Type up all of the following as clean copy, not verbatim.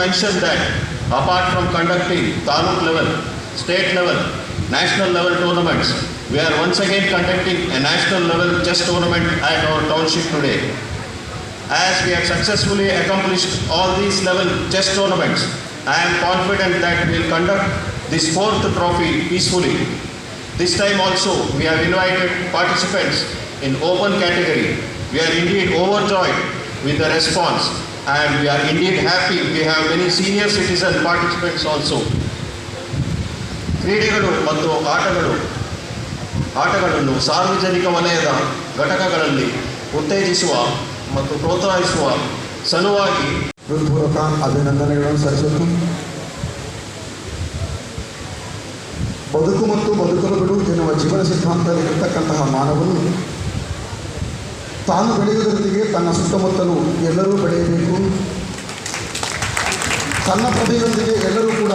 mention that apart from conducting taluk level, state level, national level tournaments, we are once again conducting a national level chess tournament at our township today. As we have successfully accomplished all these level chess tournaments, I am confident that we will conduct this 4th trophy peacefully. This time also we have invited participants in open category. We are indeed overjoyed with the response and we are indeed happy. We have many senior citizen participants also. ಕ್ರೀಡೆಗಳು ಮತ್ತು ಆಟಗಳನ್ನು ಸಾರ್ವಜನಿಕ ವಲಯದ ಘಟಕಗಳಲ್ಲಿ ಉತ್ತೇಜಿಸುವ ಮತ್ತು ಪ್ರೋತ್ಸಾಹಿಸುವ ಸಲುವಾಗಿ ಹೃತ್ಪೂರ್ವಕ ಅಭಿನಂದನೆಗಳನ್ನು ಸಲ್ಲಿಸುತ್ತು. ಬದುಕು ಮತ್ತು ಬದುಕಲು ಬಿಡು ಎನ್ನುವ ಜೀವನ ಸಿದ್ಧಾಂತದಲ್ಲಿರತಕ್ಕಂತಹ ಮಾನವನು ತಾನು ಬೆಳೆಯುವುದರೊಂದಿಗೆ ತನ್ನ ಸುತ್ತಮುತ್ತಲೂ ಎಲ್ಲರೂ ಬೆಳೆಯಬೇಕು, ತನ್ನ ಪ್ರಭೆಯೊಂದಿಗೆ ಎಲ್ಲರೂ ಕೂಡ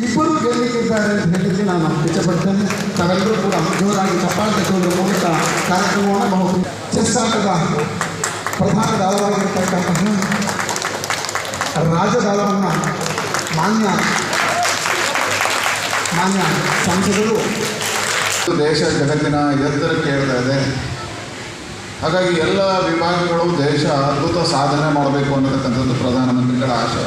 ಇಬ್ಬರು ಗೆಲ್ಲಲಿಕ್ಕಿದ್ದಾರೆ ಅಂತ ಹೇಳಲಿಕ್ಕೆ ನಾನು ಇಷ್ಟಪಡ್ತೇನೆ. ತಾವೆಲ್ಲರೂ ಕೂಡ ಜೋರಾಗಿ ಚಪ್ಪಾಳೆ ತಟ್ಟುವುದರ ಮೂಲಕ ಕಾರ್ಯಕ್ರಮವನ್ನು ಬಹು ಚೆಸ್ ಆಟದ ಪ್ರಧಾನ ದಾಳವಾಗಿರತಕ್ಕಂತಹ ರಾಜದಾಳವನ್ನು ಮಾನ್ಯ ಸಂಸದರು ದೇಶ ಜಗತ್ತಿನ ಎತ್ತರಕ್ಕೆ ಹೇಳ್ತಾ ಇದೆ. ಹಾಗಾಗಿ ಎಲ್ಲ ವಿಭಾಗಗಳು ದೇಶ ಅದ್ಭುತ ಸಾಧನೆ ಮಾಡಬೇಕು ಅನ್ನತಕ್ಕಂಥದ್ದು ಪ್ರಧಾನಮಂತ್ರಿಗಳ ಆಶಯ.